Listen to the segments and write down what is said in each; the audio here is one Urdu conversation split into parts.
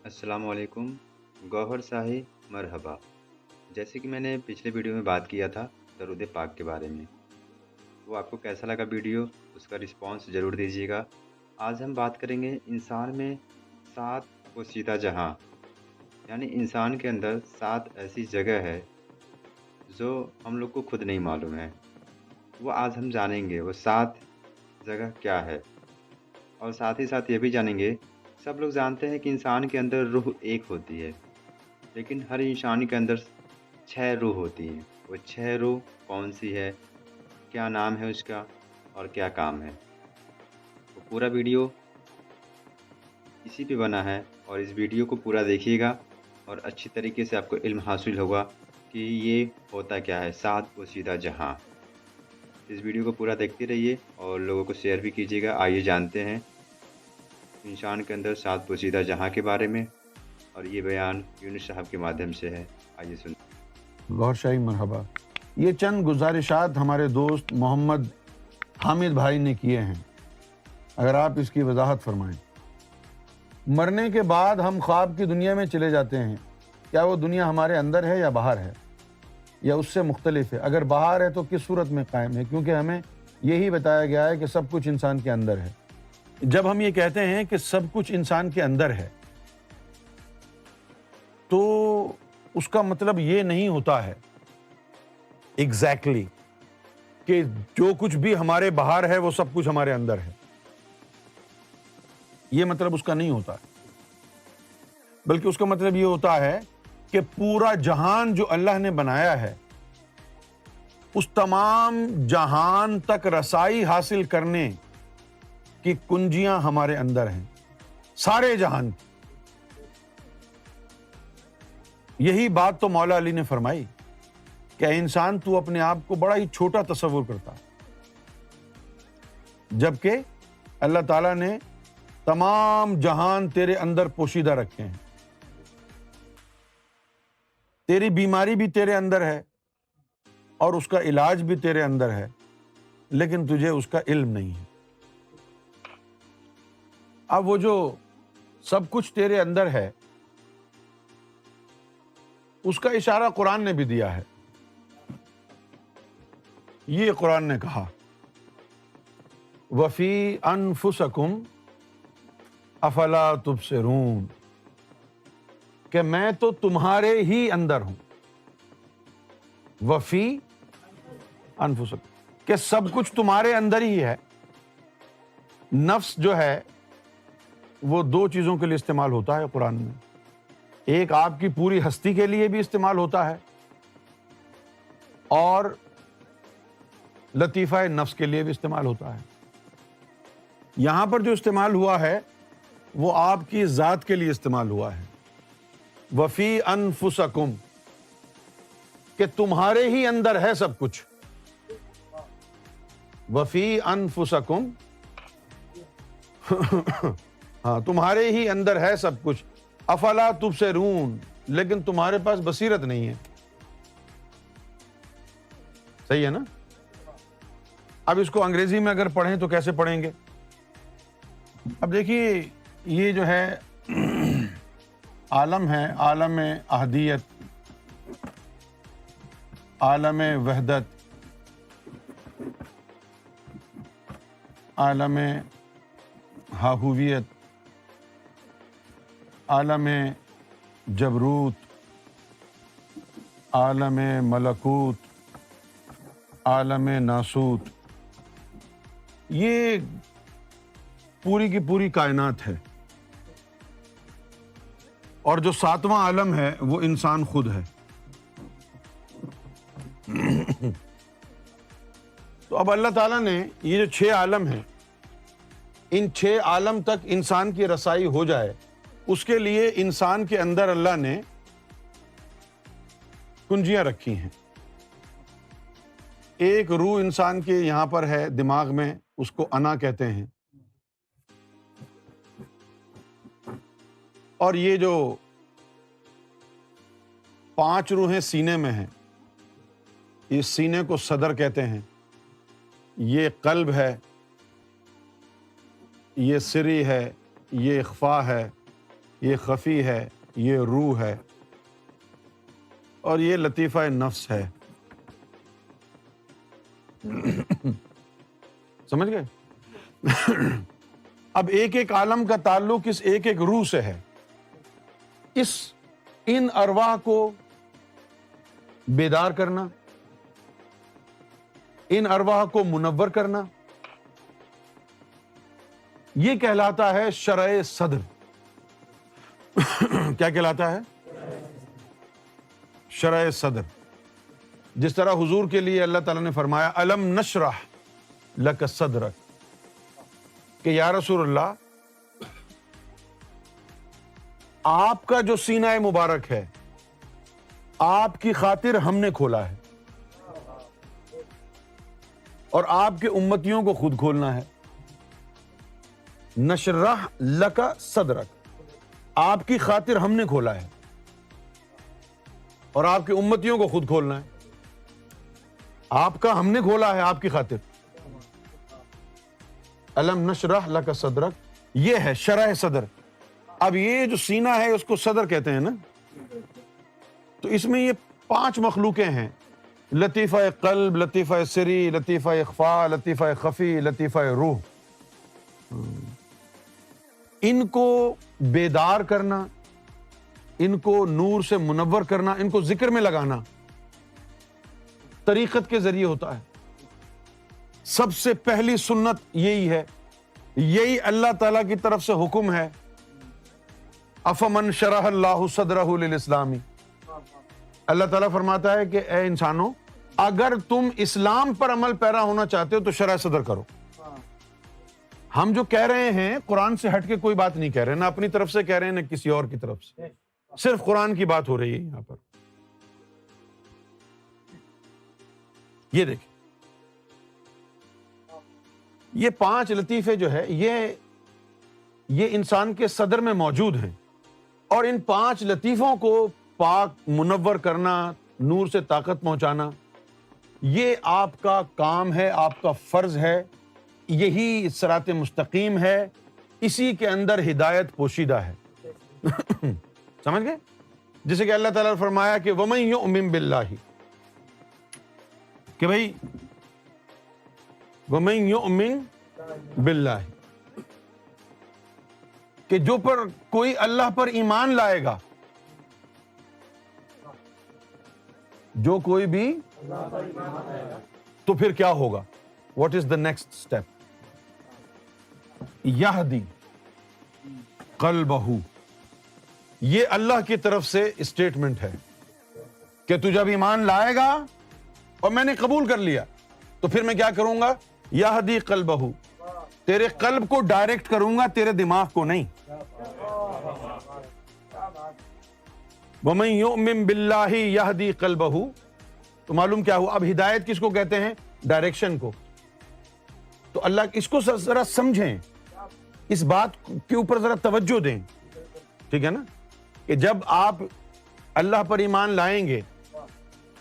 السلام علیکم، گوہر شاہی مرحبا۔ جیسے کہ میں نے پچھلے ویڈیو میں بات کیا تھا درود پاک کے بارے میں، وہ آپ کو کیسا لگا ویڈیو، اس کا رسپانس ضرور دیجیے گا۔ آج ہم بات کریں گے انسان میں 7 پوشیدہ جہاں، یعنی انسان کے اندر 7 ایسی جگہ ہے جو ہم لوگ کو خود نہیں معلوم ہے۔ وہ آج ہم جانیں گے، وہ 7 جگہ کیا ہے، اور ساتھ ہی ساتھ یہ بھی جانیں گے، سب لوگ جانتے ہیں کہ انسان کے اندر روح ایک ہوتی ہے، لیکن ہر انسان کے اندر 6 روح ہوتی ہیں۔ وہ 6 روح کون سی ہے، کیا نام ہے اس کا، اور کیا کام ہے؟ تو پورا ویڈیو اسی پہ بنا ہے، اور اس ویڈیو کو پورا دیکھیے گا اور اچھی طریقے سے آپ کو علم حاصل ہوگا کہ یہ ہوتا کیا ہے 7 پوشیدہ جہاں۔ اس ویڈیو کو پورا دیکھتے رہیے اور لوگوں کو شیئر بھی کیجیے گا۔ آئیے جانتے ہیں انسان کے اندر 7 پوشیدہ جہاں کے بارے میں، اور یہ بیان یونس صاحب کے مادھیم سے ہے۔ آئیے سن۔ گوہر شاہی مرحبا۔ یہ چند گزارشات ہمارے دوست محمد حامد بھائی نے کیے ہیں، اگر آپ اس کی وضاحت فرمائیں۔ مرنے کے بعد ہم خواب کی دنیا میں چلے جاتے ہیں، کیا وہ دنیا ہمارے اندر ہے یا باہر ہے، یا اس سے مختلف ہے؟ اگر باہر ہے تو کس صورت میں قائم ہے؟ کیونکہ ہمیں یہی بتایا گیا ہے کہ سب کچھ انسان کے اندر ہے۔ جب ہم یہ کہتے ہیں کہ سب کچھ انسان کے اندر ہے تو اس کا مطلب یہ نہیں ہوتا ہے ایگزیکٹلی کہ جو کچھ بھی ہمارے باہر ہے وہ سب کچھ ہمارے اندر ہے، یہ مطلب اس کا نہیں ہوتا ہے، بلکہ اس کا مطلب یہ ہوتا ہے کہ پورا جہان جو اللہ نے بنایا ہے، اس تمام جہان تک رسائی حاصل کرنے کی کنجیاں ہمارے اندر ہیں، سارے جہان کی۔ یہی بات تو مولا علی نے فرمائی کہ اے انسان تو اپنے آپ کو بڑا ہی چھوٹا تصور کرتا ہے، جبکہ اللہ تعالیٰ نے تمام جہان تیرے اندر پوشیدہ رکھے ہیں۔ تیری بیماری بھی تیرے اندر ہے اور اس کا علاج بھی تیرے اندر ہے، لیکن تجھے اس کا علم نہیں ہے۔ اب وہ جو سب کچھ تیرے اندر ہے، اس کا اشارہ قرآن نے بھی دیا ہے۔ یہ قرآن نے کہا وَفِي أَنفُسَكُمْ أَفَلَا تُبْصِرُونَ، کہ میں تو تمہارے ہی اندر ہوں۔ وَفِي أَنفُسَكُمْ، کہ سب کچھ تمہارے اندر ہی ہے۔ نفس جو ہے وہ 2 چیزوں کے لیے استعمال ہوتا ہے قرآن میں، ایک آپ کی پوری ہستی کے لیے بھی استعمال ہوتا ہے، اور لطیفہ نفس کے لیے بھی استعمال ہوتا ہے۔ یہاں پر جو استعمال ہوا ہے وہ آپ کی ذات کے لیے استعمال ہوا ہے، وفی انفسکم، کہ تمہارے ہی اندر ہے سب کچھ۔ وفی انفسکم ہاں، تمہارے ہی اندر ہے سب کچھ۔ افلا تبصرون، لیکن تمہارے پاس بصیرت نہیں ہے۔ صحیح ہے نا؟ اب اس کو انگریزی میں اگر پڑھیں تو کیسے پڑھیں گے؟ اب دیکھیے، یہ جو ہے عالم ہے، عالم احدیت، عالم وحدت، عالم ہاہویت، عالم جبروت، عالم ملکوت، عالم ناسوت، یہ پوری کی پوری کائنات ہے، اور جو 7واں عالم ہے وہ انسان خود ہے۔ تو اب اللہ تعالیٰ نے یہ جو 6 عالم ہیں، ان 6 عالم تک انسان کی رسائی ہو جائے، اس کے لیے انسان کے اندر اللہ نے کنجیاں رکھی ہیں۔ ایک روح انسان کے یہاں پر ہے دماغ میں، اس کو انا کہتے ہیں، اور یہ جو 5 روحیں سینے میں ہیں، اس سینے کو صدر کہتے ہیں، یہ قلب ہے، یہ سری ہے، یہ اخفا ہے، یہ خفی ہے، یہ روح ہے، اور یہ لطیفہ نفس ہے. سمجھ گئے؟ اب ایک ایک عالم کا تعلق اس ایک ایک روح سے ہے. ان ارواح کو بیدار کرنا، ان ارواح کو منور کرنا، یہ کہلاتا ہے شرع صدر. کیا کہلاتا ہے؟ شرع صدر. جس طرح حضور کے لیے اللہ تعالیٰ نے فرمایا الم نشرح لک صدرک، کہ یا رسول اللہ آپ کا جو سینہ مبارک ہے آپ کی خاطر ہم نے کھولا ہے، اور آپ کے امتیوں کو خود کھولنا ہے. نشرح لک صدرک، آپ کی خاطر ہم نے کھولا ہے اور آپ کے امتیوں کو خود کھولنا ہے. آپ کا ہم نے کھولا ہے آپ کی خاطر. الم نشرح لک صدرک، یہ ہے شرح صدر. اب یہ جو سینہ ہے اس کو صدر کہتے ہیں نا، تو اس میں یہ 5 مخلوقیں ہیں: لطیفہ قلب، لطیفہ سری، لطیفہ اخفاء، لطیفہ خفی، لطیفہ روح. ان کو بیدار کرنا، ان کو نور سے منور کرنا، ان کو ذکر میں لگانا طریقت کے ذریعے ہوتا ہے. سب سے پہلی سنت یہی ہے، یہی اللہ تعالیٰ کی طرف سے حکم ہے. افمن شرح اللہ صدرہ للاسلام، اللہ تعالیٰ فرماتا ہے کہ اے انسانوں اگر تم اسلام پر عمل پیرا ہونا چاہتے ہو تو شرح صدر کرو. ہم جو کہہ رہے ہیں قرآن سے ہٹ کے کوئی بات نہیں کہہ رہے، نہ اپنی طرف سے کہہ رہے ہیں نہ کسی اور کی طرف سے، صرف قرآن کی بات ہو رہی ہے یہاں پر. یہ دیکھیں، یہ 5 لطیفے جو ہے یہ انسان کے صدر میں موجود ہیں، اور ان 5 لطیفوں کو پاک منور کرنا، نور سے طاقت پہنچانا، یہ آپ کا کام ہے، آپ کا فرض ہے. یہی صراط مستقیم ہے، اسی کے اندر ہدایت پوشیدہ ہے. سمجھ گئے؟ جیسے کہ اللہ تعالیٰ نے فرمایا کہ وَمَن يُؤْمِن بِاللَّهِ، کہ بھئی وَمَن يُؤْمِن بِاللَّهِ، کہ جو پر کوئی اللہ پر ایمان لائے گا، جو کوئی بھی تو پھر کیا ہوگا؟ What is the next step? یہدی قلبہ، یہ اللہ کی طرف سے اسٹیٹمنٹ ہے کہ تو جب ایمان لائے گا اور میں نے قبول کر لیا تو پھر میں کیا کروں گا؟ یہدی قلبہ، تیرے قلب کو ڈائریکٹ کروں گا، تیرے دماغ کو نہیں. وَمَن يُؤْمِن بِاللَّهِ يَهْدِي قَلْبَهُ، تو معلوم کیا ہوا؟ اب ہدایت کس کو کہتے ہیں؟ ڈائریکشن کو. تو اللہ اس کو ذرا سمجھیں، اس بات کے اوپر ذرا توجہ دیں، ٹھیک ہے نا؟ کہ جب آپ اللہ پر ایمان لائیں گے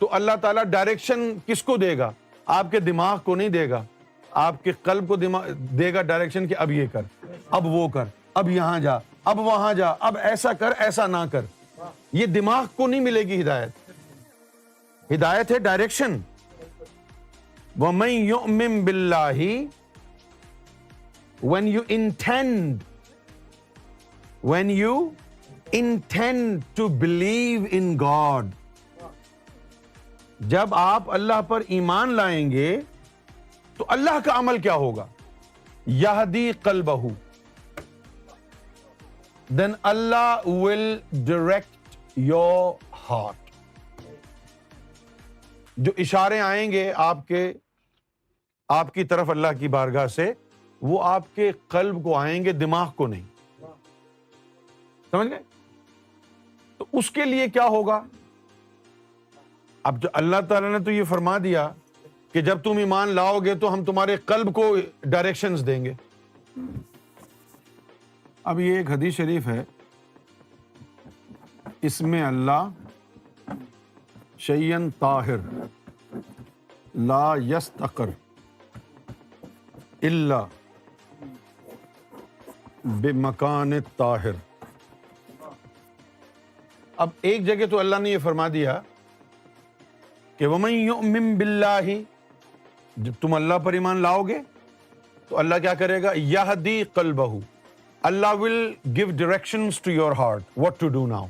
تو اللہ تعالیٰ ڈائریکشن کس کو دے گا؟ آپ کے دماغ کو نہیں دے گا، آپ کے قلب کو دے گا ڈائریکشن کہ اب یہ کر، اب وہ کر، اب یہاں جا، اب وہاں جا، اب ایسا کر، ایسا نہ کر. یہ دماغ کو نہیں ملے گی ہدایت. ہدایت ہے ڈائریکشن. وَمَن يُؤْمِن بِاللَّهِ، when you intend to believe in God، جب آپ اللہ پر ایمان لائیں گے تو اللہ کا عمل کیا ہوگا؟ یہدی قلبہ، then Allah will direct your heart. جو اشارے آئیں گے آپ کی طرف اللہ کی بارگاہ سے، وہ آپ کے قلب کو آئیں گے، دماغ کو نہیں. سمجھ گئے؟ تو اس کے لیے کیا ہوگا؟ اب جو اللہ تعالیٰ نے تو یہ فرما دیا کہ جب تم ایمان لاؤ گے تو ہم تمہارے قلب کو ڈائریکشنز دیں گے. اب یہ ایک حدیث شریف ہے، اس میں اللہ شیئن طاہر لا یستقر الا بمکان طاہر، اب ایک جگہ تو اللہ نے یہ فرما دیا کہ وَمَن يُؤْمِن بِاللَّهِ، جب تم اللہ پر ایمان لاؤ گے تو اللہ کیا کرے گا؟ یہدی قلبہ، اللہ will give directions to your heart what to do now.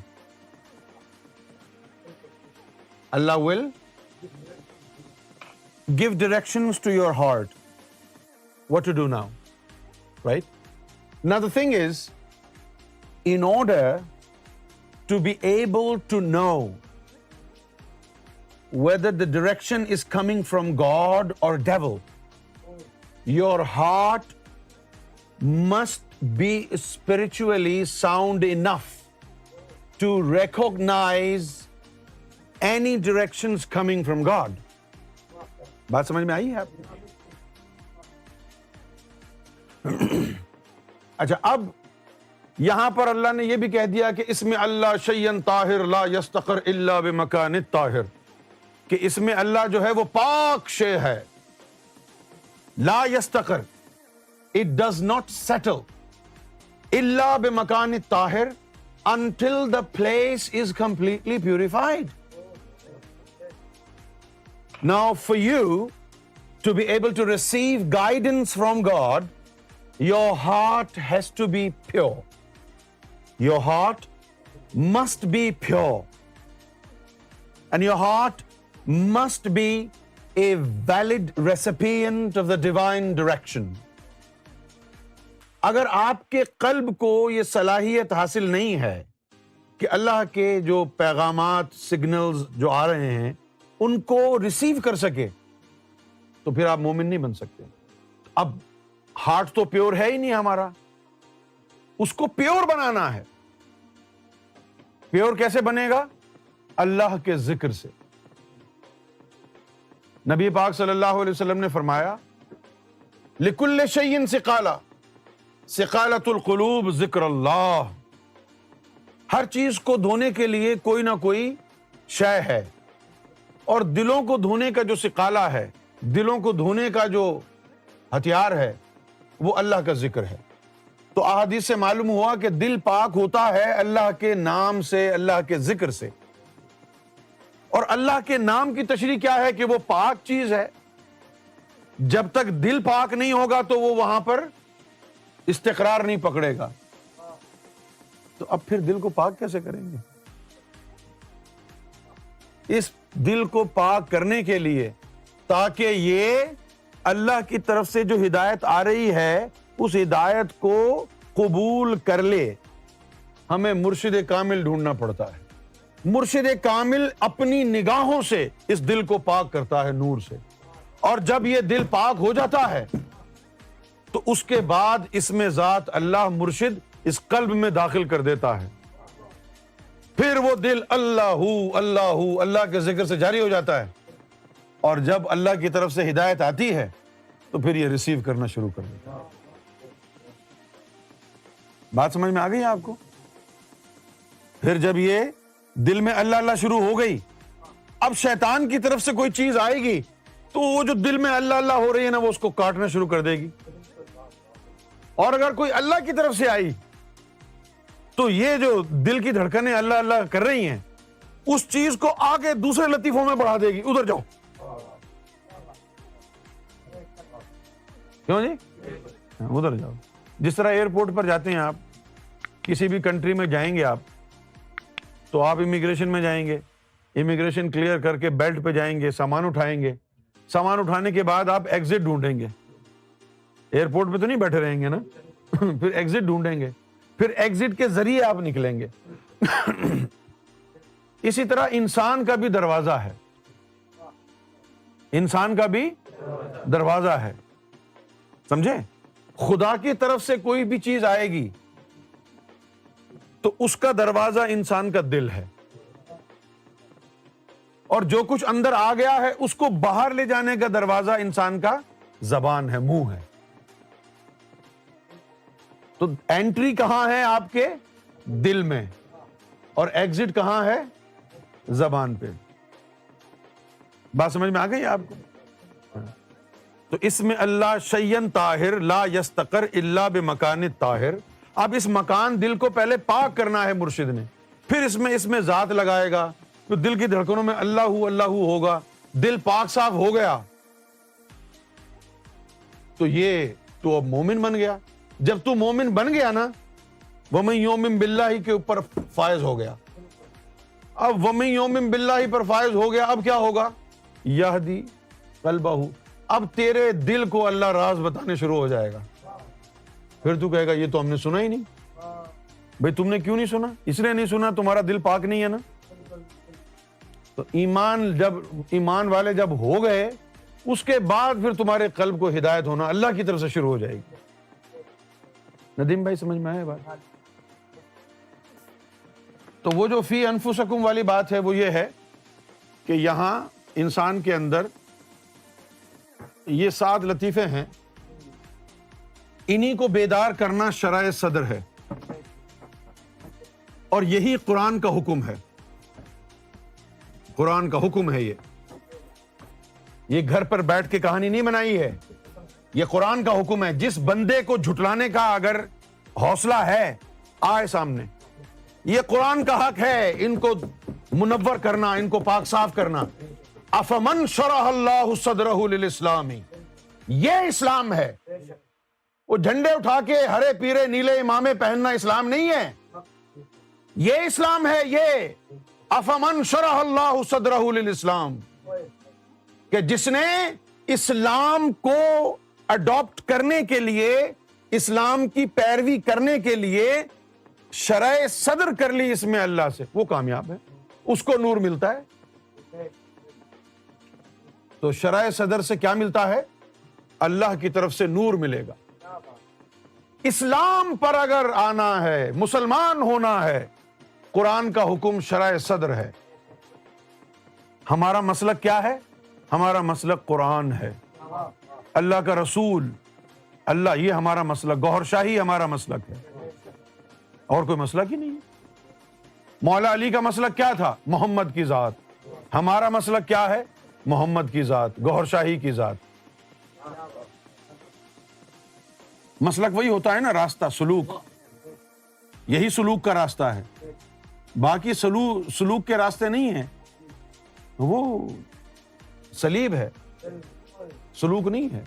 Allah will give directions to your heart what to do now, right? Now the thing is, in order to be able to know whether the direction is coming from God or devil, your heart must be spiritually sound enough to recognize any directions coming from God. بات سمجھ میں آئی ہے آپ؟ اچھا، اب یہاں پر اللہ نے یہ بھی کہہ دیا کہ اس میں اللہ شیئن طاہر لا یستقر الا بمکان الطاہر، کہ اس میں اللہ جو ہے وہ پاک شے ہے، لا یستقر، it does not settle الا بمکان الطاہر until the place is completely purified. Now for you to be able to receive guidance from God, your heart has to be pure. Your heart must be pure. And your heart must be a valid recipient of the divine direction. اگر آپ کے قلب کو یہ صلاحیت حاصل نہیں ہے کہ اللہ کے جو پیغامات، سگنلز جو آ رہے ہیں ان کو ریسیو کر سکے، تو پھر آپ مومن نہیں بن سکتے. اب ہارٹ تو پیور ہے ہی نہیں ہمارا، اس کو پیور بنانا ہے. پیور کیسے بنے گا؟ اللہ کے ذکر سے. نبی پاک صلی اللہ علیہ وسلم نے فرمایا لِكُلِّ شَيْءٍ سِقَالَةٌ، سقالۃ القلوب ذکر اللہ. ہر چیز کو دھونے کے لیے کوئی نہ کوئی شے ہے، اور دلوں کو دھونے کا جو سقالہ ہے، دلوں کو دھونے کا جو ہتھیار ہے، وہ اللہ کا ذکر ہے. تو احادیث سے معلوم ہوا کہ دل پاک ہوتا ہے اللہ کے نام سے، اللہ کے ذکر سے. اور اللہ کے نام کی تشریح کیا ہے؟ کہ وہ پاک چیز ہے. جب تک دل پاک نہیں ہوگا تو وہ وہاں پر استقرار نہیں پکڑے گا. تو اب پھر دل کو پاک کیسے کریں گے؟ اس دل کو پاک کرنے کے لیے، تاکہ یہ اللہ کی طرف سے جو ہدایت آ رہی ہے اس ہدایت کو قبول کر لے، ہمیں مرشد کامل ڈھونڈنا پڑتا ہے. مرشد کامل اپنی نگاہوں سے اس دل کو پاک کرتا ہے نور سے. اور جب یہ دل پاک ہو جاتا ہے تو اس کے بعد اس میں ذات اللہ مرشد اس قلب میں داخل کر دیتا ہے. پھر وہ دل اللہ اللہ اللہ کے ذکر سے جاری ہو جاتا ہے. اور جب اللہ کی طرف سے ہدایت آتی ہے تو پھر یہ ریسیو کرنا شروع کر دیتا ہے. بات سمجھ میں آ گئی آپ کو؟ پھر جب یہ دل میں اللہ اللہ شروع ہو گئی، اب شیطان کی طرف سے کوئی چیز آئے گی تو وہ جو دل میں اللہ اللہ ہو رہی ہے نا، وہ اس کو کاٹنا شروع کر دے گی. اور اگر کوئی اللہ کی طرف سے آئی تو یہ جو دل کی دھڑکنیں اللہ اللہ کر رہی ہیں، اس چیز کو آگے دوسرے لطیفوں میں بڑھا دے گی. ادھر جاؤ. کیوں جی؟ ادھر جاؤ. جس طرح ایئرپورٹ پر جاتے ہیں آپ، کسی بھی کنٹری میں جائیں گے آپ، تو آپ امیگریشن میں جائیں گے، امیگریشن کلیئر کر کے بیلٹ پہ جائیں گے، سامان اٹھائیں گے. سامان اٹھانے کے بعد آپ ایگزٹ ڈھونڈیں گے. ایئرپورٹ پہ تو نہیں بیٹھے رہیں گے نا، پھر ایگزٹ ڈھونڈیں گے، پھر ایگزٹ کے ذریعے آپ نکلیں گے. اسی طرح انسان کا بھی دروازہ ہے، انسان کا بھی دروازہ ہے. سمجھے؟ خدا کی طرف سے کوئی بھی چیز آئے گی تو اس کا دروازہ انسان کا دل ہے، اور جو کچھ اندر آ گیا ہے اس کو باہر لے جانے کا دروازہ انسان کا زبان ہے، منہ ہے. تو انٹری کہاں ہے آپ کے؟ دل میں. اور ایگزٹ کہاں ہے؟ زبان پہ. بات سمجھ میں آ گئی آپ کو؟ تو اس میں اللہ شیئن طاہر لا یستقر الا بمکان طاہر. اب اس مکان دل کو پہلے پاک کرنا ہے مرشد نے. پھر اس میں ذات لگائے گا، تو دل کی دھڑکنوں میں اللہ ہوگا، دل پاک صاف ہو گیا تو یہ تو اب مومن بن گیا۔ جب تو مومن بن گیا نا، وَمَن يُؤْمِن بِاللَّهِ کے اوپر فائز ہو گیا۔ اب وَمَن يُؤْمِن بِاللَّهِ پر فائز ہو گیا، اب کیا ہوگا؟ یہدی قلبہ، اب تیرے دل کو اللہ راز بتانے شروع ہو جائے گا۔ پھر تو کہے گا یہ تو ہم نے سنا ہی نہیں۔ بھئی تم نے کیوں نہیں سنا؟ اس لیے نہیں سنا تمہارا دل پاک نہیں ہے نا۔ تو ایمان والے جب ہو گئے، اس کے بعد پھر تمہارے قلب کو ہدایت ہونا اللہ کی طرف سے شروع ہو جائے گی۔ ندیم بھائی سمجھ میں آئے بات؟ تو وہ جو فی انفسکم والی بات ہے وہ یہ ہے کہ یہاں انسان کے اندر یہ 7 لطیفے ہیں، انہی کو بیدار کرنا شرع صدر ہے، اور یہی قرآن کا حکم ہے۔ قرآن کا حکم ہے یہ گھر پر بیٹھ کے کہانی نہیں بنائی ہے، یہ قرآن کا حکم ہے۔ جس بندے کو جھٹلانے کا اگر حوصلہ ہے آئے سامنے، یہ قرآن کا حق ہے ان کو منور کرنا، ان کو پاک صاف کرنا۔ افمن شرح اللہ صدرہ للاسلام، یہ اسلام ہے۔ وہ جھنڈے اٹھا کے ہرے پیرے نیلے امامے پہننا اسلام نہیں ہے، یہ اسلام ہے۔ یہ افمن شرح اللہ صدرہ للاسلام، کہ جس نے اسلام کو اڈاپٹ کرنے کے لیے، اسلام کی پیروی کرنے کے لیے شرع صدر کر لی اس میں اللہ سے، وہ کامیاب ہے، اس کو نور ملتا ہے۔ تو شرع صدر سے کیا ملتا ہے؟ اللہ کی طرف سے نور ملے گا۔ اسلام پر اگر آنا ہے، مسلمان ہونا ہے، قرآن کا حکم شرع صدر ہے۔ ہمارا مسلک کیا ہے؟ ہمارا مسلک قرآن ہے، اللہ کا رسول، اللہ، یہ ہمارا مسلک، گوہر شاہی ہمارا مسلک ہے، اور کوئی مسلک ہی نہیں ہے۔ مولا علی کا مسلک کیا تھا؟ محمد کی ذات۔ ہمارا مسلک کیا ہے؟ محمد کی ذات، گوہر شاہی کی ذات۔ مسلک وہی ہوتا ہے نا، راستہ، سلوک، یہی سلوک کا راستہ ہے۔ باقی سلوک کے راستے نہیں ہیں، وہ صلیب ہے، سلوک نہیں ہے۔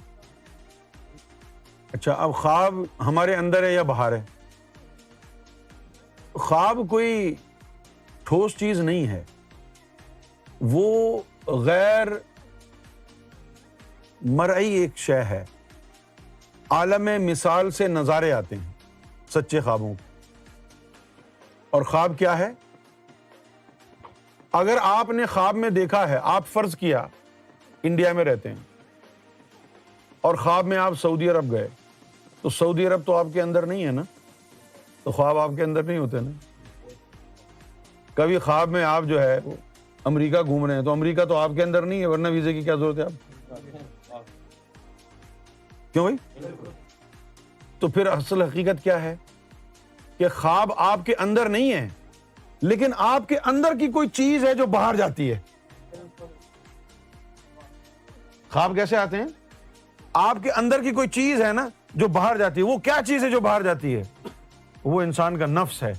اچھا، اب خواب ہمارے اندر ہے یا باہر ہے؟ خواب کوئی ٹھوس چیز نہیں ہے، وہ غیر مرئی ایک شے ہے۔ عالم مثال سے نظارے آتے ہیں سچے خوابوں کو۔ اور خواب کیا ہے؟ اگر آپ نے خواب میں دیکھا ہے، آپ فرض کیا انڈیا میں رہتے ہیں اور خواب میں آپ سعودی عرب گئے، تو سعودی عرب تو آپ کے اندر نہیں ہے نا، تو خواب آپ کے اندر نہیں ہوتے نا۔ کبھی خواب میں آپ جو ہے امریکہ گھوم رہے ہیں، تو امریکہ تو آپ کے اندر نہیں ہے، ورنہ ویزے کی کیا ضرورت ہے آپ؟ کیوں بھائی؟ تو پھر اصل حقیقت کیا ہے کہ خواب آپ کے اندر نہیں ہے، لیکن آپ کے اندر کی کوئی چیز ہے جو باہر جاتی ہے۔ خواب کیسے آتے ہیں؟ آپ کے اندر کی کوئی چیز ہے نا جو باہر جاتی ہے۔ وہ کیا چیز ہے جو باہر جاتی ہے؟ وہ انسان کا نفس ہے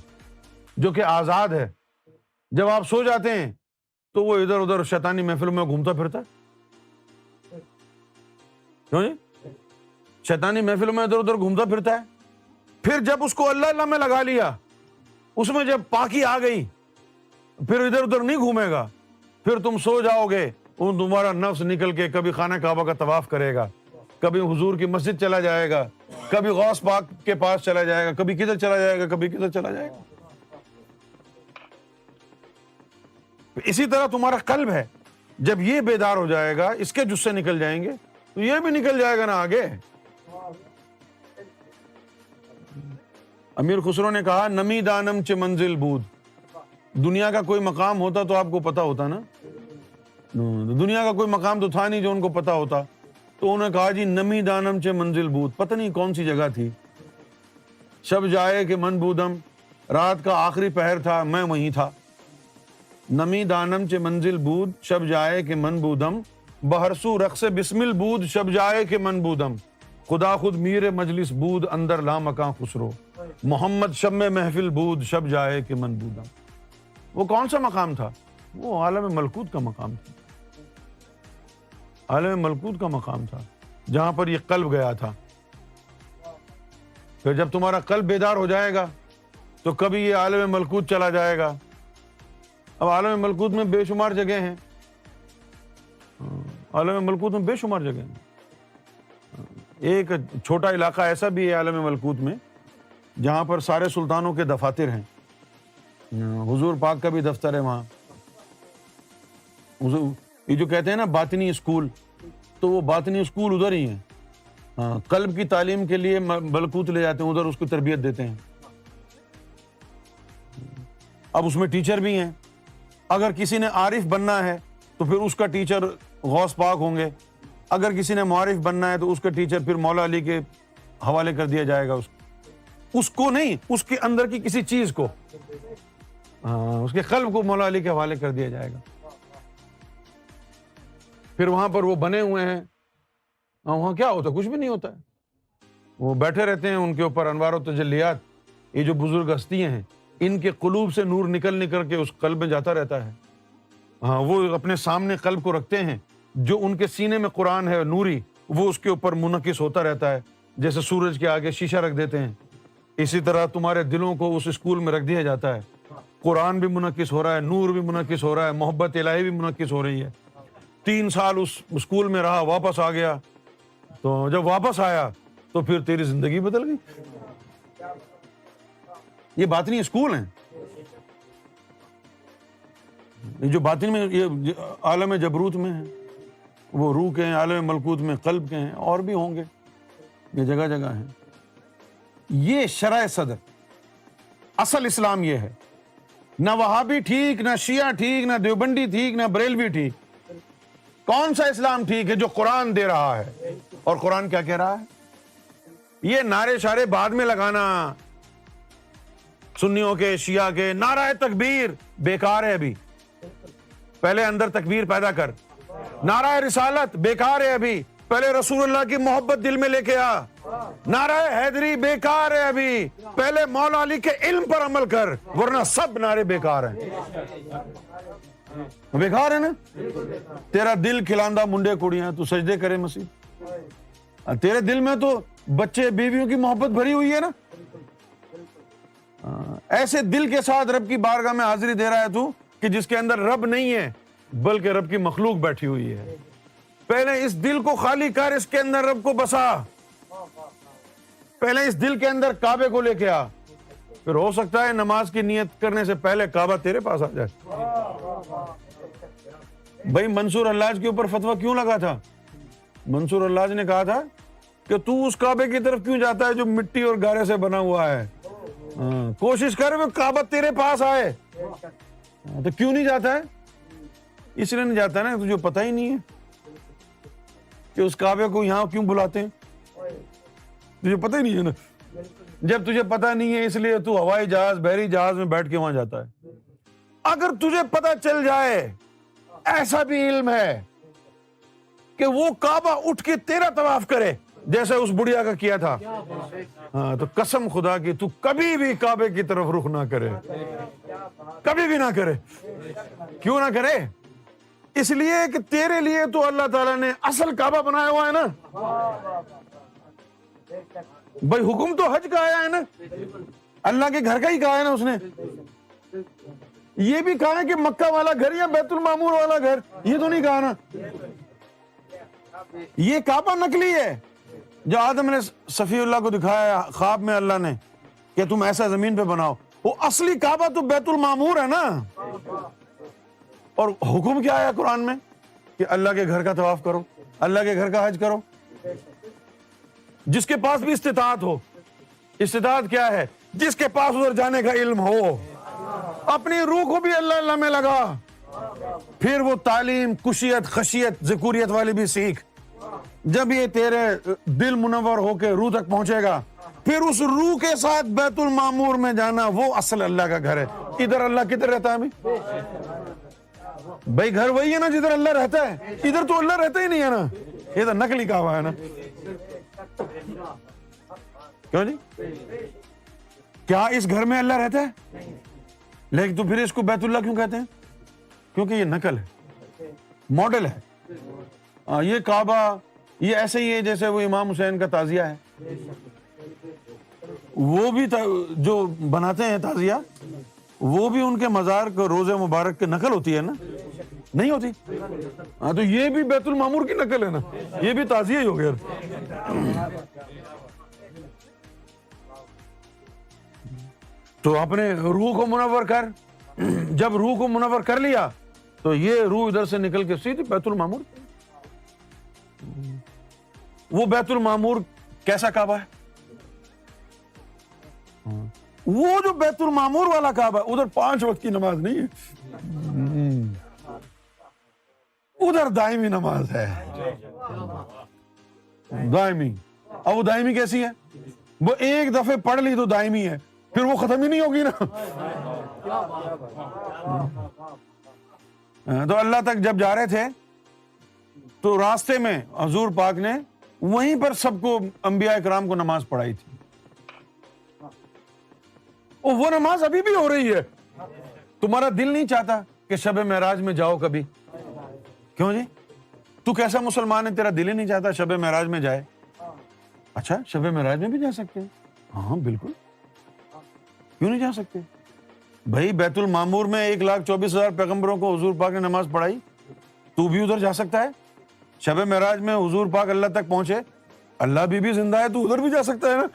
جو کہ آزاد ہے۔ جب آپ سو جاتے ہیں تو وہ ادھر ادھر شیطانی محفلوں میں گھومتا پھرتا ہے۔ کیوں جی؟ شیطانی محفلوں میں ادھر ادھر گھومتا پھرتا ہے۔ پھر جب اس کو اللہ اللہ میں لگا لیا، اس میں جب پاکی آ گئی، پھر ادھر ادھر نہیں گھومے گا۔ پھر تم سو جاؤ گے، تمہارا نفس نکل کے کبھی خانہ کعبہ کا طواف کرے گا، کبھی حضور کی مسجد چلا جائے گا، کبھی غوث پاک کے پاس چلا جائے گا، کبھی کدھر چلا جائے گا، کبھی کدھر چلا جائے گا۔ اسی طرح تمہارا قلب ہے، جب یہ بیدار ہو جائے گا، اس کے جسے نکل جائیں گے تو یہ بھی نکل جائے گا نا آگے۔ امیر خسرو نے کہا، نمی دانم چ منزل بود۔ دنیا کا کوئی مقام ہوتا تو آپ کو پتا ہوتا نا، دنیا کا کوئی مقام تو تھا نہیں جو ان کو پتا ہوتا، تو انہوں نے کہا جی نمی دانم چ منزل بود، پتہ نہیں کون سی جگہ تھی۔ شب جائے کہ من بودم، رات کا آخری پہر تھا، میں وہیں تھا۔ نمی دانم چ منزل بود، شب جائے کہ من بودم، بہرسو رقص بسمل بود، شب جائے کہ من بودم، خدا خود میر مجلس بود، اندر لا مکان خسرو، محمد شب میں محفل بود، شب جائے کہ من بودم۔ وہ کون سا مقام تھا؟ وہ عالم ملکوت کا مقام تھا، عالم ملکوت کا مقام تھا جہاں پر یہ قلب گیا تھا. پھر جب تمہارا قلب بیدار ہو جائے گا تو کبھی یہ عالم ملکوت چلا جائے گا. اب عالم ملکوت میں بے شمار جگہ ہیں، عالم ملکوت میں بے شمار جگہ ہیں. ایک چھوٹا علاقہ ایسا بھی ہے عالم ملکوت میں جہاں پر سارے سلطانوں کے دفاتر ہیں. حضور پاک کا بھی دفتر ہے وہاں. یہ جو کہتے ہیں نا باطنی اسکول، تو وہ باطنی اسکول ادھر ہی ہیں. قلب کی تعلیم کے لیے ملکوت لے جاتے ہیں، ادھر اس کو تربیت دیتے ہیں. اب اس میں ٹیچر بھی ہیں. اگر کسی نے عارف بننا ہے تو پھر اس کا ٹیچر غوث پاک ہوں گے. اگر کسی نے معارف بننا ہے تو اس کا ٹیچر پھر مولا علی کے حوالے کر دیا جائے گا. اس کو نہیں، اس کے اندر کی کسی چیز کو، اس کے قلب کو مولا علی کے حوالے کر دیا جائے گا. پھر وہاں پر وہ بنے ہوئے ہیں، وہاں کیا ہوتا ہے؟ کچھ بھی نہیں ہوتا ہے. وہ بیٹھے رہتے ہیں، ان کے اوپر انوار و تجلیات. یہ جو بزرگ ہستیاں ہیں ان کے قلوب سے نور نکل نکل کے اس قلب میں جاتا رہتا ہے. وہ اپنے سامنے قلب کو رکھتے ہیں، جو ان کے سینے میں قرآن ہے نوری، وہ اس کے اوپر منعکس ہوتا رہتا ہے. جیسے سورج کے آگے شیشہ رکھ دیتے ہیں، اسی طرح تمہارے دلوں کو اس اسکول میں رکھ دیا جاتا ہے. قرآن بھی منعکس ہو رہا ہے، نور بھی منعکس ہو رہا ہے، محبت الہی بھی منعکس ہو رہی ہے. 3 سال اس اسکول میں رہا، واپس آ گیا، تو جب واپس آیا تو پھر تیری زندگی بدل گئی. یہ باطنی اسکول ہیں. یہ جو باطن میں، یہ عالم جبروت میں ہیں، وہ روح کے ہیں. عالم ملکوت میں قلب کے ہیں، اور بھی ہوں گے، یہ جگہ جگہ ہیں. یہ شرع صدر، اصل اسلام یہ ہے. نہ وہابی ٹھیک، نہ شیعہ ٹھیک، نہ دیوبندی ٹھیک، نہ بریلوی ٹھیک. کون سا اسلام ٹھیک ہے؟ جو قرآن دے رہا ہے. اور قرآن کیا کہہ رہا ہے؟ یہ نعرے شارے بعد میں لگانا، سنیوں کے شیعہ کے، نعرہ تکبیر بیکار ہے. ابھی پہلے اندر تکبیر پیدا کر. نعرہ رسالت بیکار ہے. ابھی پہلے رسول اللہ کی محبت دل میں لے کے آ. نعرہ حیدری بیکار ہے. ابھی پہلے مولا علی کے علم پر عمل کر، ورنہ سب نعرے بیکار ہیں. بیکار ہے نا. تیرا دل کھلاندہ منڈے کڑیاں، تو سجدے کرے مسیح. تیرے دل میں تو بچے بیویوں کی محبت بھری ہوئی ہے نا. ایسے دل کے ساتھ رب کی بارگاہ میں حاضری دے رہا ہے تو، کہ جس کے اندر رب نہیں ہے بلکہ رب کی مخلوق بیٹھی ہوئی ہے. پہلے اس دل کو خالی کر، اس کے اندر رب کو بسا. پہلے اس دل کے اندر کعبے کو لے کے آ. پھر ہو سکتا ہے نماز کی نیت کرنے سے پہلے کعبہ تیرے پاس آ جائے. بھائی منصور حلاج کے اوپر فتویٰ کیوں لگا تھا؟ منصور حلاج نے کہا تھا کہ تو اس کعبے کی طرف کیوں جاتا ہے جو مٹی اور گارے سے بنا ہوا ہے؟ کوشش کر وہ کعبہ تیرے پاس آئے. تو کیوں نہیں جاتا ہے؟ اس لیے نہیں جاتا نا تجھے پتہ ہی نہیں ہے کہ اس کعبے کو یہاں کیوں بلاتے ہیں. تجھے پتہ ہی نہیں ہے نا. جب تجھے پتہ نہیں ہے اس لیے تو ہوائی جہاز، بحری جہاز میں بیٹھ کے وہاں جاتا ہے. اگر تجھے پتہ چل جائے، ایسا بھی علم ہے کہ وہ کعبہ اٹھ کے تیرا طواف کرے جیسے اس بڑھیا کا کیا تھا، تو قسم خدا کی تو کبھی بھی کعبے کی طرف رخ نہ کرے. کبھی بھی نہ کرے. کیوں نہ کرے؟ اس لیے کہ تیرے لیے تو اللہ تعالیٰ نے اصل کعبہ بنایا ہوا ہے نا. بھائی حکم تو حج کا آیا ہے نا، اللہ کے گھر کا ہی کہا ہے نا اس نے. یہ بھی کہا ہے کہ مکہ والا گھر یا بیت المعمور والا گھر، یہ تو نہیں کہا نا. یہ کعبہ نقلی ہے جو آدم نے صفی اللہ کو دکھایا خواب میں اللہ نے کہ تم ایسا زمین پہ بناؤ. وہ اصلی کعبہ تو بیت المعمور ہے نا. اور حکم کیا آیا قرآن میں کہ اللہ کے گھر کا طواف کرو، اللہ کے گھر کا حج کرو. جس کے پاس بھی استطاعت ہو. استطاعت کیا ہے؟ جس کے پاس ادھر جانے کا علم ہو. اپنی روح کو بھی اللہ اللہ میں لگا. پھر وہ تعلیم کشیت خشیت ذکوریت والی بھی سیکھ. جب یہ تیرے دل منور ہو کے روح تک پہنچے گا، پھر اس روح کے ساتھ بیت المعمور میں جانا، وہ اصل اللہ کا گھر ہے. ادھر اللہ کدھر رہتا ہے ابھی؟ بھائی گھر وہی ہے نا جدھر اللہ رہتا ہے. ادھر تو اللہ رہتا ہی نہیں ہے نا. یہ تو نقلی کعبہ ہے نا. کیوں جی؟ کیا اس گھر میں اللہ رہتا ہے؟ لیکن تو پھر اس کو بیت اللہ کیوں کہتے ہیں؟ کیونکہ یہ نقل ہے، ماڈل ہے. یہ کعبہ یہ ایسے ہی ہے جیسے وہ امام حسین کا تعزیہ ہے. وہ بھی جو بناتے ہیں تعزیہ وہ بھی ان کے مزار کو روزے مبارک کی نقل ہوتی ہے نا؟ نہیں ہوتی. تو یہ بھی بیت المعمور کی نقل ہے نا، یہ بھی تعزیہ ہی ہو گیا. تو اپنے روح کو منور کر، جب روح کو منور کر لیا تو یہ روح ادھر سے نکل کے سیدھی بیت المعمور. وہ بیت المعمور کیسا کعبہ ہے؟ وہ جو بیت المعمور والا کعبہ ادھر 5 وقت کی نماز نہیں ہے، ادھر دائمی نماز ہے، دائمی. اب وہ دائمی کیسی ہے؟ وہ ایک دفعہ پڑھ لی تو دائمی ہے، پھر وہ ختم ہی نہیں ہوگی نا. تو اللہ تک جب جا رہے تھے تو راستے میں حضور پاک نے وہیں پر سب کو انبیاء کرام کو نماز پڑھائی تھی. وہ نماز ابھی بھی ہو رہی ہے. تمہارا دل نہیں چاہتا کہ شب معراج میں جاؤ کبھی؟ کیوں جی؟ تو کیسا مسلمان ہے تیرا دل ہی نہیں چاہتا شب معراج میں جائے؟ اچھا شب معراج میں بھی جا سکتے ہیں. ہاں بالکل، کیوں نہیں جا سکتے بھائی؟ بیت المعمور میں 1,24,000 پیغمبروں کو حضور پاک نے نماز پڑھائی، تو بھی ادھر جا سکتا ہے. شب معراج میں حضور پاک اللہ تک پہنچے، اللہ بھی زندہ ہے، تو ادھر بھی جا سکتا ہے نا.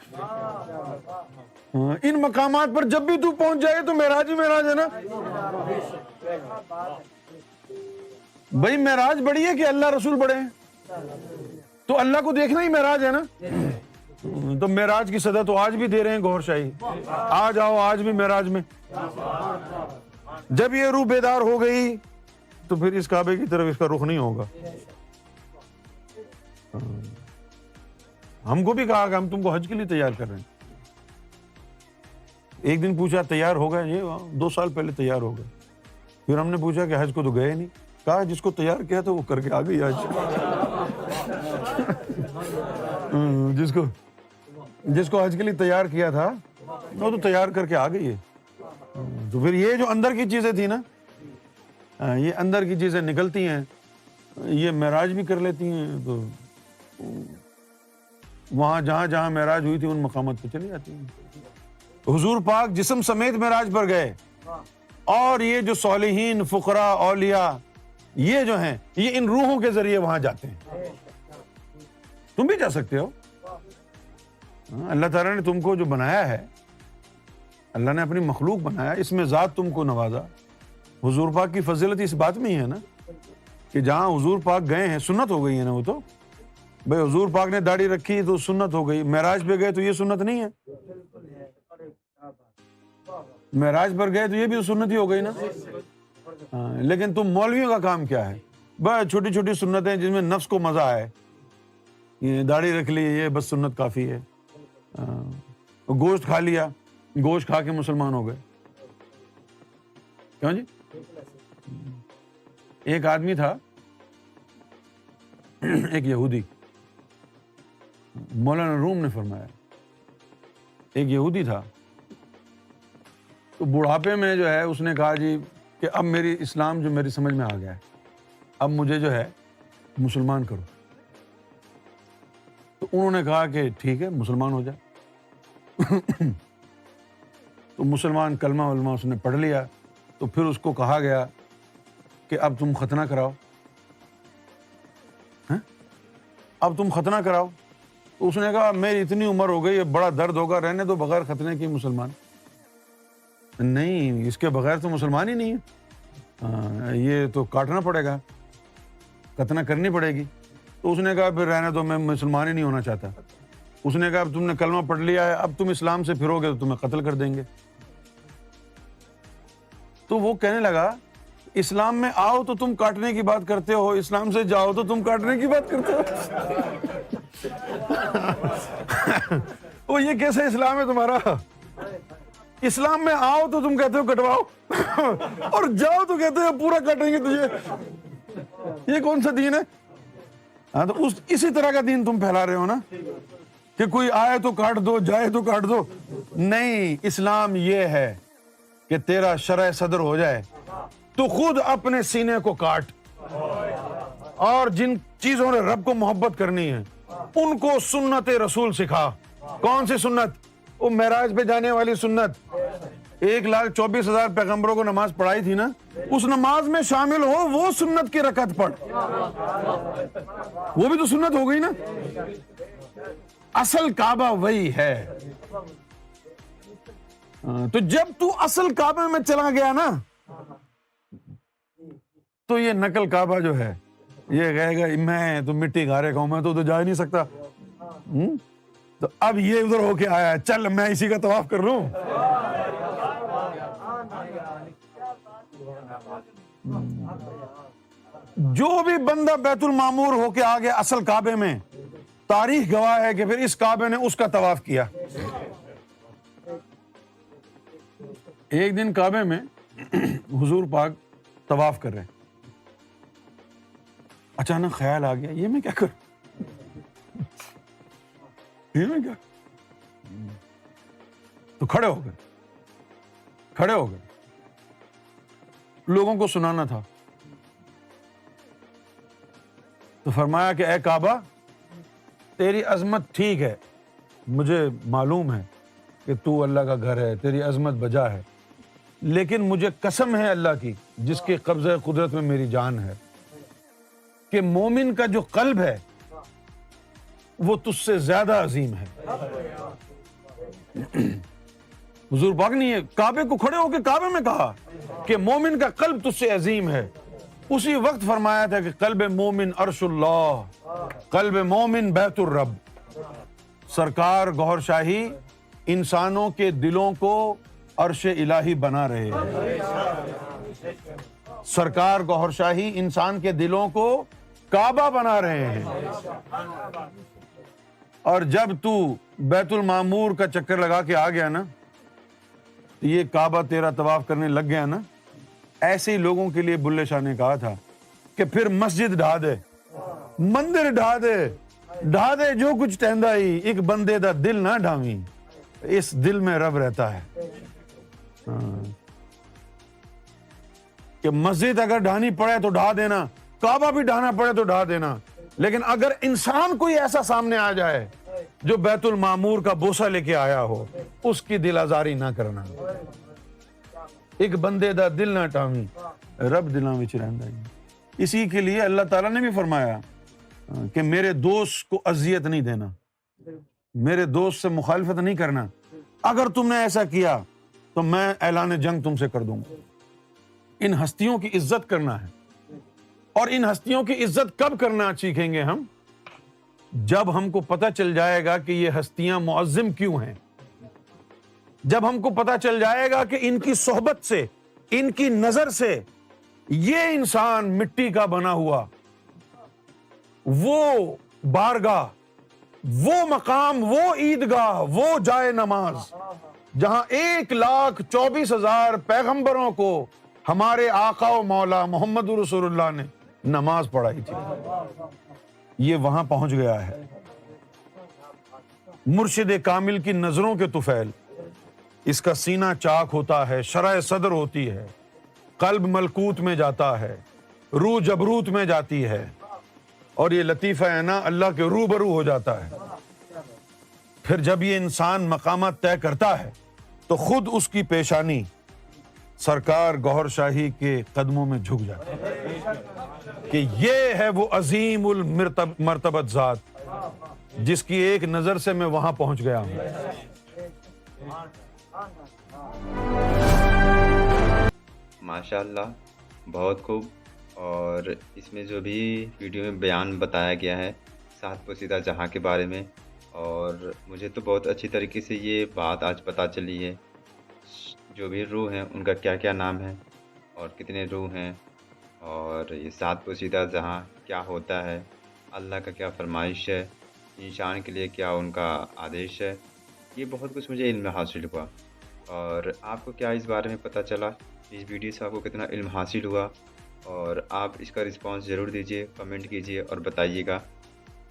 ان مقامات پر جب بھی تو پہنچ جائے تو معراج ہی معراج ہے نا بھائی. معراج بڑی ہے کہ اللہ رسول بڑے ہیں؟ تو اللہ کو دیکھنا ہی معراج ہے نا. تو معراج کی صدا تو آج بھی دے رہے ہیں گوھر شاہی. آ جاؤ آج بھی معراج میں. جب یہ روح بیدار ہو گئی تو پھر اس کعبے کی طرف اس کا رخ نہیں ہوگا. ہم کو بھی کہا کہ ہم تم کو حج کے لیے تیار کر رہے ہیں. ایک دن پوچھا تیار ہو گئے؟ یہ 2 سال پہلے تیار ہو گئے. پھر ہم نے پوچھا کہ حج کو تو گئے نہیں. کہا جس کو تیار کیا تھا وہ کر کے آ گئی آج. جس کو حج کے لیے تیار کیا تھا وہ تو تیار کر کے آ گئی ہے. تو پھر یہ جو اندر کی چیزیں تھی نا، یہ اندر کی چیزیں نکلتی ہیں، یہ معراج بھی کر لیتی ہیں. تو وہاں جہاں جہاں معراج ہوئی تھی ان مقامات پہ چلی جاتی ہیں. حضور پاک جسم سمیت معراج پر گئے، اور یہ جو صالحین، فقراء، اولیاء یہ جو ہیں یہ ان روحوں کے ذریعے وہاں جاتے ہیں. تم بھی جا سکتے ہو. اللہ تعالیٰ نے تم کو جو بنایا ہے، اللہ نے اپنی مخلوق بنایا، اس میں ذات تم کو نوازا. حضور پاک کی فضیلت اس بات میں ہی ہے نا کہ جہاں حضور پاک گئے ہیں سنت ہو گئی ہے نا. وہ تو بھائی حضور پاک نے داڑھی رکھی تو سنت ہو گئی. معراج پہ گئے تو یہ سنت نہیں ہے. معراج پر گئے تو یہ بھی سنت ہی ہو گئی نا. لیکن تم مولویوں کا کام کیا ہے؟ بس چھوٹی چھوٹی سنتیں جن میں نفس کو مزہ آئے، یہ داڑھی رکھ لی، یہ بس سنت کافی ہے. گوشت کھا لیا، گوشت کھا کے مسلمان ہو گئے. کیوں جی؟ ایک آدمی تھا، ایک یہودی، مولانا روم نے فرمایا ایک یہودی تھا، تو بڑھاپے میں جو ہے اس نے کہا جی کہ اب میری اسلام جو میری سمجھ میں آ گیا ہے، اب مجھے جو ہے مسلمان کرو. تو انہوں نے کہا کہ ٹھیک ہے مسلمان ہو جا. تو مسلمان کلمہ ولمہ اس نے پڑھ لیا. تو پھر اس کو کہا گیا کہ اب تم ختنہ کراؤ، اب تم ختنہ کراؤ. تو اس نے کہا میری اتنی عمر ہو گئی ہے، بڑا درد ہوگا، رہنے دو بغیر ختنے کی مسلمان. نہیں، اس کے بغیر تو مسلمان ہی نہیں ہے، یہ تو کاٹنا پڑے گا، ختنہ کرنی پڑے گی. تو اس نے کہا پھر رہنے دو، میں مسلمان ہی نہیں ہونا چاہتا. اس نے کہا اب تم نے کلمہ پڑھ لیا ہے، اب تم اسلام سے پھرو گے تو تمہیں قتل کر دیں گے. تو وہ کہنے لگا اسلام میں آؤ تو تم کاٹنے کی بات کرتے ہو، اسلام سے جاؤ تو تم کاٹنے کی بات کرتے ہو. وہ یہ کیسے اسلام ہے تمہارا؟ اسلام میں آؤ تو تم کہتے ہو کٹواؤ، اور جاؤ تو کہتے ہو پورا کاٹیں گے تجھے. یہ کون سا دین ہے؟ ہاں تو اسی طرح کا دین تم پھیلا رہے ہو نا کہ کوئی آئے تو کاٹ دو، جائے تو کاٹ دو. نہیں، اسلام یہ ہے کہ تیرا شرع صدر ہو جائے تو خود اپنے سینے کو کاٹ، اور جن چیزوں نے رب کو محبت کرنی ہے ان کو سنت رسول سکھا۔ کون سی سنت؟ وہ معراج پہ جانے والی سنت۔ 1,24,000 پیغمبروں کو نماز پڑھائی تھی نا، اس نماز میں شامل ہو، وہ سنت کی رکعت پڑھ، وہ بھی تو سنت ہو گئی نا۔ اصل کعبہ وہی ہے۔ تو جب تو اصل کعبے میں چلا گیا نا تو یہ نقل کعبہ جو ہے یہ کہے گا میں تو مٹی گارے کا ہوں، میں تو جا ہی نہیں سکتا۔ تو اب یہ ادھر ہو کے آیا ہے، چل میں اسی کا طواف کر لوں۔ جو بھی بندہ بیت المعمور ہو کے آ گیا اصل کعبے میں، تاریخ گواہ ہے کہ پھر اس کعبے نے اس کا طواف کیا۔ ایک دن کعبے میں حضور پاک طواف کر رہے، اچانک خیال آ گیا یہ میں کیا کروں، یہ میں کیا، تو کھڑے ہو گئے، لوگوں کو سنانا تھا۔ تو فرمایا کہ اے کعبہ تیری عظمت ٹھیک ہے، مجھے معلوم ہے کہ تو اللہ کا گھر ہے، تیری عظمت بجا ہے، لیکن مجھے قسم ہے اللہ کی جس کے قبضہ قدرت میں میری جان ہے کہ مومن کا جو قلب ہے وہ تجھ سے زیادہ عظیم ہے۔ حضور پاک نے یہ کعبے کو کھڑے ہو کے کعبے میں کہا کہ مومن کا قلب تجھ سے عظیم ہے۔ اسی وقت فرمایا تھا کہ قلب مومن عرش اللہ، قلب مومن بیت الرب۔ سرکار گوھر شاہی انسانوں کے دلوں کو عرش الہی بنا رہے ہیں، سرکار گوھر شاہی انسان کے دلوں کو کعبہ بنا رہے ہیں۔ اور جب تو بیت المعمور کا چکر لگا کے آ گیا نا، یہ کعبہ تیرا طواف کرنے لگ گیا نا، ایسے ہی لوگوں کے لیے بلے شاہ نے کہا تھا کہ پھر مسجد ڈھا دے، مندر ڈھا دے جو کچھ ٹہندا ہی، ایک بندے دا دل نہ ڈھاویں، اس دل میں رب رہتا ہے۔ کہ مسجد اگر ڈھانی پڑے تو ڈھا دینا، کعبہ بھی ڈھانا پڑے تو ڈھا دینا، لیکن اگر انسان کوئی ایسا سامنے آ جائے جو بیت المعمور کا بوسہ لے کے آیا ہو، اس کی دل آزاری نہ کرنا۔ ایک بندے دا دل نہ ٹاویں، رب دلاں وچ رہندا ہے۔ اسی کے لیے اللہ تعالیٰ نے بھی فرمایا کہ میرے دوست کو اذیت نہیں دینا، میرے دوست سے مخالفت نہیں کرنا، اگر تم نے ایسا کیا تو میں اعلان جنگ تم سے کر دوں گا۔ ان ہستیوں کی عزت کرنا ہے، اور ان ہستیوں کی عزت کب کرنا سیکھیں گے ہم؟ جب ہم کو پتہ چل جائے گا کہ یہ ہستیاں معظم کیوں ہیں، جب ہم کو پتہ چل جائے گا کہ ان کی صحبت سے، ان کی نظر سے یہ انسان مٹی کا بنا ہوا، وہ بارگاہ، وہ مقام، وہ عیدگاہ، وہ جائے نماز جہاں 1,24,000 پیغمبروں کو ہمارے آقا و مولا محمد رسول اللہ نے نماز پڑھائی تھی، یہ وہاں پہنچ گیا ہے۔ مرشد کامل کی نظروں کے طفیل، اس کا سینہ چاک ہوتا ہے، شرع صدر ہوتی ہے، قلب ملکوت میں جاتا ہے، روح جبروت میں جاتی ہے، اور یہ لطیفہ عینا اللہ کے روبرو ہو جاتا ہے۔ پھر جب یہ انسان مقامات طے کرتا ہے تو خود اس کی پیشانی سرکار گوھر شاہی کے قدموں میں جھک جاتا ہے کہ یہ ہے وہ عظیم المرتبت ذات جس کی ایک نظر سے میں وہاں پہنچ گیا ہوں۔ ماشاء اللہ، بہت خوب۔ اور اس میں جو بھی ویڈیو میں بیان بتایا گیا ہے سات پوشیدہ جہاں کے بارے میں، اور مجھے تو بہت اچھی طریقے سے یہ بات آج پتہ چلی ہے، جو بھی روح ہیں ان کا کیا کیا نام ہے اور کتنے روح ہیں، اور یہ سات پوشیدہ جہاں کیا ہوتا ہے، اللہ کا کیا فرمائش ہے، انسان کے لیے کیا ان کا آدیش ہے، یہ بہت کچھ مجھے علم حاصل ہوا۔ اور آپ کو کیا اس بارے میں پتہ چلا، اس ویڈیو سے آپ کو کتنا علم حاصل ہوا، اور آپ اس کا رسپانس ضرور دیجیے، کمنٹ کیجیے اور بتائیے گا۔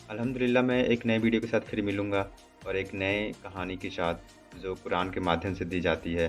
الحمدللہ میں ایک نئے ویڈیو کے ساتھ پھر ملوں گا، اور ایک نئے کہانی کے ساتھ جو قرآن کے مادھیم سے دی جاتی ہے۔